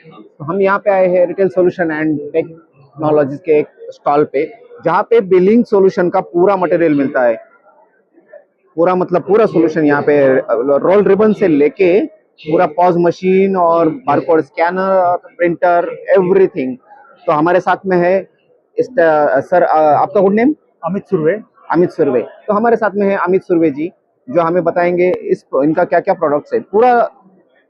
तो हम यहाँ पे आए हैं रिटेल सॉल्यूशन एंड टेक्नोलॉजीज के एक स्टॉल पे, जहाँ पे बिलिंग सॉल्यूशन का पूरा मटेरियल मिलता है। पूरा मतलब पूरा सॉल्यूशन यहाँ पे, रोल रिबन से लेके पूरा पॉज मशीन और बारकोड स्कैनर, प्रिंटर, एवरीथिंग। तो हमारे साथ में है सर, आपका गुड नेम? अमित सुर्वे। अमित सुर्वे। तो हमारे साथ में है अमित सुर्वे जी, जो हमें बताएंगे इस इनका क्या क्या प्रोडक्ट्स है। पूरा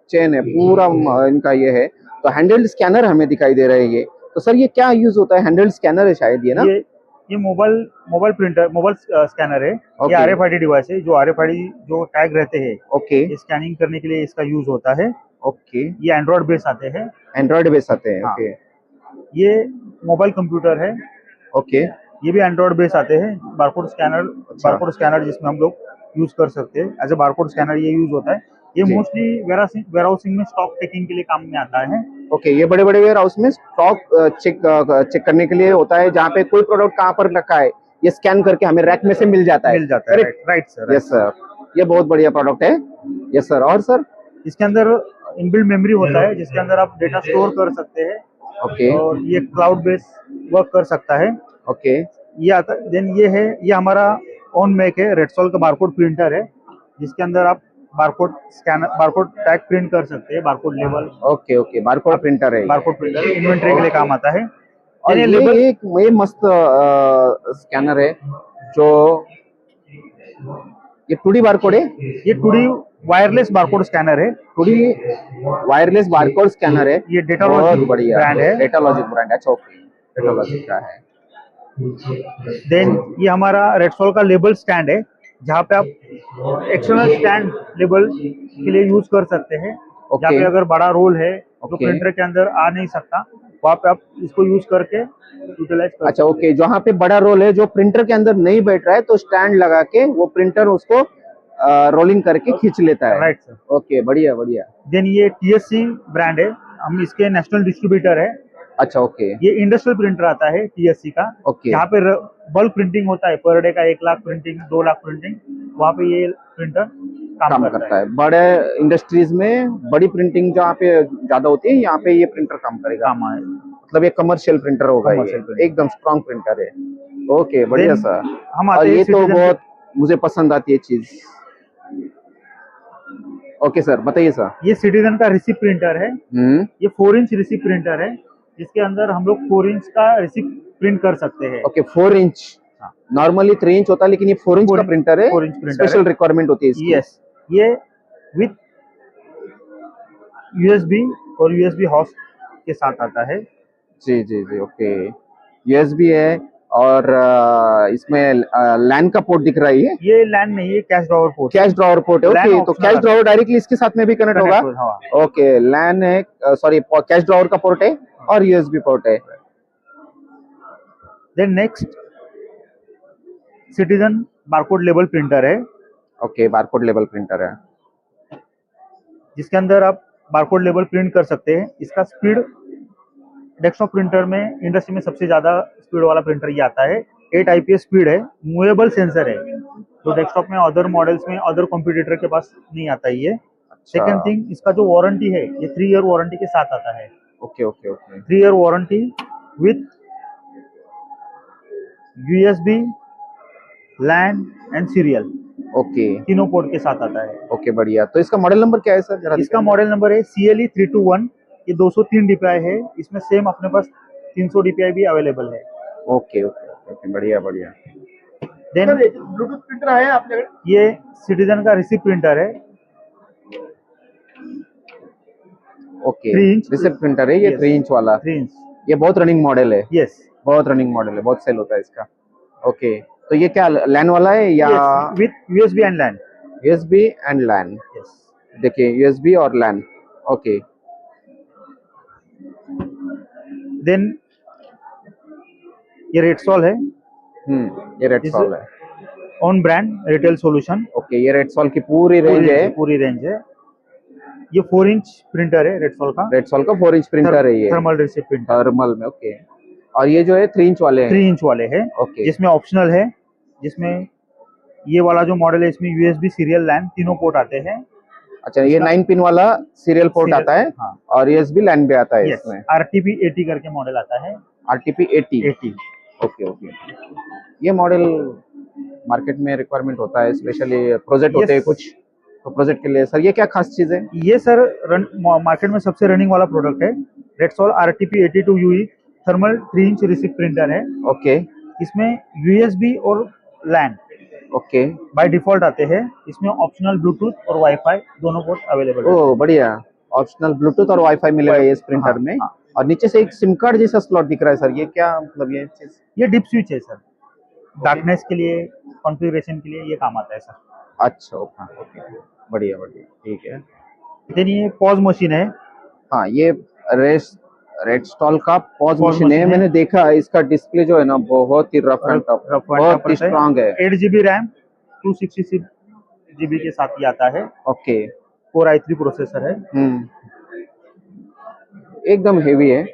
चेन है, पूरा इनका ये है। तो हैंडल्ड स्कैनर हमें दिखाई दे रहे हैं ये। तो सर ये क्या यूज होता है? हैंडल्ड स्कैनर है शायद ये ना? ये मोबाइल प्रिंटर, मोबाइल स्कैनर है। ये RFID डिवाइस है, जो RFID जो टैग रहते हैं, ओके, स्कैनिंग करने के लिए इसका यूज होता है। ओके, ये एंड्रॉइड बेस आते हैं। एंड्रॉइड बेस आते हैं, हाँ। ओके। ये मोबाइल कंप्यूटर है। ओके, ये भी एंड्रॉइड बेस आते हैं। बारकोड स्कैनर जिसमें हम लोग यूज कर सकते हैं। एज ए बारकोड स्कैनर ये यूज होता है। ये मोस्टली वेयरहाउसिंग में स्टॉक टेकिंग के लिए काम में आता है। ओके, ये बड़े बड़े वेयर हाउस में स्टॉक चेक करने के लिए होता है, जहाँ पे कोई प्रोडक्ट कहाँ पर रखा है ये स्कैन करके हमें रैक में से मिल जाता है। Right sir. यस सर, ये बहुत बढ़िया प्रोडक्ट है। Yes sir. और सर इसके अंदर इनबिल्ट मेमोरी होता है, जिसके अंदर आप डेटा स्टोर कर सकते हैं। ओके, और ये क्लाउड बेस वर्क कर सकता है। ओके, ये आता है। देन ये हमारा ओन मेक है, रेडसोल का बारकोड प्रिंटर है, जिसके अंदर आप बारकोड टैग प्रिंट कर सकते हैं, barcode level. Okay, okay, barcode printer है। बारकोड प्रिंटर इन्वेंट्री के लिए काम आता है। और ये मस्त स्कैनर है जो, ये 2D बारकोड है। ये 2D वायरलेस बारकोड स्कैनर है। 2D वायरलेस बारकोड स्कैनर है। ये डेटालॉजी ब्रांड है। डेटालॉजी ब्रांड है। अच्छा, ओके, डेटालॉजी का है। देन ये हमारा रेडसोल का लेबल स्टैंड है, जहाँ पे आप एक्सटर्नल स्टैंड लेबल के लिए यूज कर सकते हैं। जहाँ पे अगर बड़ा रोल है तो प्रिंटर के अंदर आ नहीं सकता, वहाँ पे आप इसको यूज करके यूटिलाइज कर। अच्छा, ओके, जहाँ पे बड़ा रोल है जो प्रिंटर के अंदर नहीं बैठ रहा है, तो स्टैंड लगा के वो प्रिंटर उसको रोलिंग करके खींच लेता है। Right sir. ओके, बढ़िया बढ़िया। देन ये TSC ब्रांड है, हम इसके नेशनल डिस्ट्रीब्यूटर है। अच्छा, ओके। ये इंडस्ट्रियल प्रिंटर आता है TSC का। यहाँ पे बल्क प्रिंटिंग होता है, पर डे का 1 लाख प्रिंटिंग, 2 लाख प्रिंटिंग, वहाँ पे ये प्रिंटर काम करता है। बड़े इंडस्ट्रीज में बड़ी प्रिंटिंग जहाँ पे ज्यादा होती है, यहाँ पे ये प्रिंटर काम करेगा। मतलब ये कमर्शियल प्रिंटर होगा, ये एकदम स्ट्रॉन्ग प्रिंटर है। ओके, बढ़िया सर। और ये तो बहुत मुझे पसंद आती है चीज। ओके सर, बताइए सर। ये सिटीजन का रिसिप्ट प्रिंटर है। ये 4 इंच रिसिप्ट प्रिंटर है, जिसके अंदर हम लोग 4 इंच का रिसिप्ट प्रिंट कर सकते हैं। Okay, 4 inch. नॉर्मली 3 इंच होता है, लेकिन ये 4 इंच का प्रिंटर है। 4 इंच प्रिंटर स्पेशल रिक्वायरमेंट होती है इसकी। यस, ये विथ USB और USB हॉस्ट के साथ आता है। जी जी जी, ओके। USB है और इसमें लैन का पोर्ट दिख रहा है। ये लैन नहीं है, cash drawer port. Cash drawer port है, ओके। तो कैश ड्रॉवर डायरेक्टली इसके साथ में भी कनेक्ट होगा। ओके, लैन है, सॉरी, कैश ड्रॉवर का पोर्ट है और USB पोर्ट है। Then next citizen barcode label printer है। ओके, बारकोड लेबल प्रिंटर है, जिसके अंदर आप बारकोड लेबल प्रिंट कर सकते हैं। इसका स्पीड डेस्कटॉप प्रिंटर में इंडस्ट्री में सबसे ज्यादा स्पीड वाला प्रिंटर ये आता है। 8 IPS स्पीड है, मूवेबल सेंसर है, जो डेस्कटॉप में अदर मॉडल्स में अदर कॉम्पिटिटर के पास नहीं आता ये। सेकंड थिंग, इसका जो वारंटी है ये 3 ईयर वारंटी के साथ आता है। Okay okay okay, 3 year warranty with USB, LAN and serial, okay, तीनों पोर्ट के साथ आता है। ओके, बढ़िया। तो इसका मॉडल नंबर क्या है सर? जरा इसका मॉडल नंबर है CLE 321। ये 203 DPI है। इसमें सेम अपने पास 300 DPI भी अवेलेबल है। ओके ओके ओके, बढ़िया बढ़िया। देन ब्लूटूथ प्रिंटर है आपने? ये सिटीजन का रिसिप्ट प्रिंटर है। ओके, रिसिप्ट प्रिंटर है ये। 3 इंच वाला। 3 इंच, ये बहुत रनिंग मॉडल है। यस, बहुत रनिंग मॉडल है, बहुत सेल होता है इसका। ओके, तो ये क्या लैन वाला है या? With USB and LAN। USB and LAN, yes. देखिए, USB और LAN। ओके, देन ये रेडसोल है। ये रेडसोल है, on brand retail solution. Okay, ये रेडसोल की पूरी रेंज है। पूरी रेंज है। ये 4 इंच प्रिंटर है रेडसोल का। 4 इंच प्रिंटर है ये, थर्मल रिसिप्ट प्रिंटर, थर्मल में। ओके, और ये जो है 3 इंच वाले हैं। 3 इंच वाले हैं। ओके, जिसमें ऑप्शनल है, जिसमें ये वाला जो मॉडल है इसमें USB, सीरियल, LAN तीनों पोर्ट आते हैं। अच्छा, ये 9 पिन वाला सीरियल पोर्ट Serial, आता है हाँ। और यूएसबी लैन भी आता है यस, इसमें। RTP 80 करके मॉडल आता है। आरटीपी 80। 80 okay okay. ये मॉडल मार्केट में रिक्वायरमेंट होता है, स्पेशली प्रोजेक्ट होते हैं Yes. कुछ, तो प्रोजेक्ट के लिए सर ये क्या खास चीज है? ये सर मार्केट में सबसे रनिंग वाला प्रोडक्ट है। रेक्सोल RTP 82 UE thermal 3 inch receipt printer है। ओके इसमें USB और लैन ओके। बाय डिफॉल्ट आते हैं। इसमें ऑप्शनल ब्लूटूथ और वाईफाई दोनों पोर्ट अवेलेबल है। ओ बढ़िया, ऑप्शनल ब्लूटूथ और वाईफाई मिलेगा ये इस प्रिंटर हाँ, में। हाँ। और नीचे से एक सिम कार्ड जैसा स्लॉट दिख रहा है सर, ये क्या मतलब ये चीज? ये डिप स्विच है सर, डार्कनेस के लिए, कॉन्फ़िगरेशन के लिए ये काम आता है सर। अच्छा ओके ओके, बढ़िया बढ़िया, ठीक है। देन ये पॉज मशीन है। हाँ, ये रेड स्टॉल का पॉज Pause मशीन है। machine है। मैंने देखा है, इसका डिस्प्ले जो है ना बहुत ही रफ एंड टफ, बहुत ही स्ट्रांग है। 8 GB रैम 266 GB के साथ ही आता है। ओके। Core i3 प्रोसेसर है। एकदम हेवी है।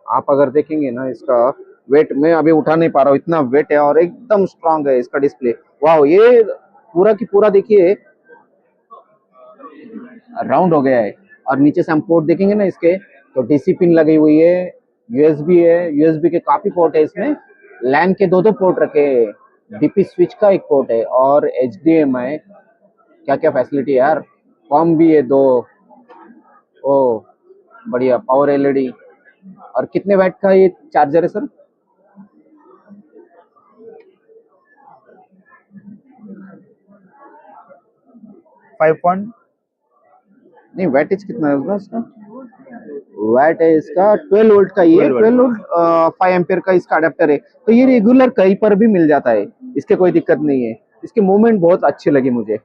आप अगर देखेंगे ना इसका वेट, मैं अभी उठा नहीं पा रहा हूँ, इतना वेट है और एकदम स्ट्रांग है इसका डिस्प्ले। वाह, ये पूरा की पूरा देखिए राउंड हो गया है। और नीचे से हम पोर्ट देखेंगे ना इसके, तो डीसी पिन लगी हुई है, यूएसबी है, यूएसबी के काफी पोर्ट है इसमें, लैन के दो पोर्ट रखे हैं, डीपी स्विच का एक पोर्ट है और HDMI। क्या क्या फैसिलिटी है यार, कॉम भी है 2। ओ बढ़िया, पावर एलईडी। और कितने वाट का ये चार्जर है सर? 5. नहीं, वैटेज कितना है उसका? वैट है इसका 12 वोल्ट का, ये 12 12 वोल्ट 5 एम्पियर का इसका अडेप्टर है। तो ये रेगुलर कहीं पर भी मिल जाता है, इसके कोई दिक्कत नहीं है। इसकी मूवमेंट बहुत अच्छी लगी मुझे,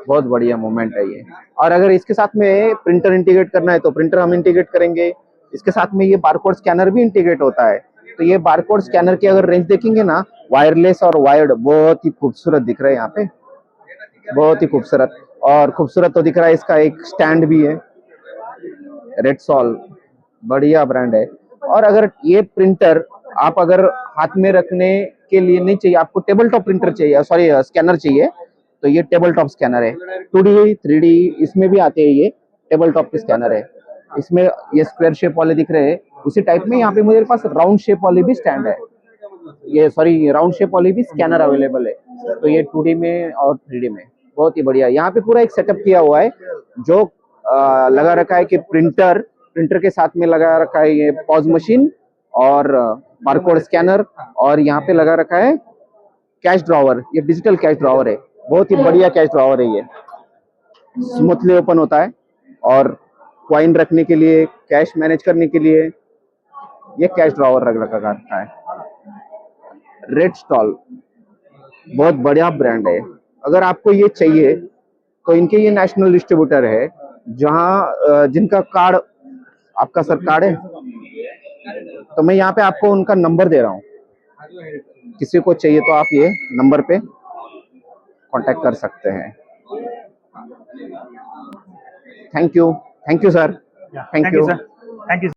बहुत बढ़िया मूवमेंट है ये। और अगर इसके साथ में प्रिंटर इंटीग्रेट करना है तो प्रिंटर हम इंटीग्रेट करेंगे। इसके साथ में ये बारकोड स्कैनर भी इंटीग्रेट होता है। तो ये बारकोड स्कैनर की अगर रेंज देखेंगे ना, वायरलेस और वायर्ड, बहुत ही खूबसूरत दिख रहा है यहाँ पे, बहुत ही खूबसूरत। और खूबसूरत तो दिख रहा है, इसका एक स्टैंड भी है, रेडसॉल बढ़िया ब्रांड है। और अगर ये प्रिंटर आप अगर हाथ में रखने के लिए नहीं चाहिए, आपको टेबल टॉप प्रिंटर चाहिए, सॉरी स्कैनर चाहिए, तो ये टेबल टॉप स्कैनर है। 2D 3D इसमें भी आते हैं, ये टेबल टॉप के स्कैनर है। इसमें ये स्क्वायर शेप वाले दिख रहे हैं, उसी टाइप में यहाँ पे मेरे पास राउंड शेप वाली भी स्टैंड है, ये सॉरी राउंड शेप वाली भी स्कैनर अवेलेबल है। तो ये 2D में और 3D में बहुत ही बढ़िया। यहाँ पे पूरा एक सेटअप किया हुआ है जो लगा रखा है कि प्रिंटर के साथ में लगा रखा है ये पॉज मशीन और बारकोड स्कैनर, और यहाँ पे लगा रखा है कैश ड्रॉवर, ये डिजिटल कैश ड्रॉवर है, बहुत ही बढ़िया कैश ड्रॉवर है। ये स्मूथली ओपन होता है और कॉइन रखने के लिए, कैश मैनेज करने के लिए ये कैश ड्रॉवर रखा है। रेड स्टॉल बहुत बढ़िया ब्रांड है। अगर आपको ये चाहिए तो इनके ये नेशनल डिस्ट्रीब्यूटर है, जहाँ जिनका कार्ड, आपका सर कार्ड है, तो मैं यहाँ पे आपको उनका नंबर दे रहा हूँ, किसी को चाहिए तो आप ये नंबर पे कांटेक्ट कर सकते हैं। Thank you sir, thank you. Sir, thank you.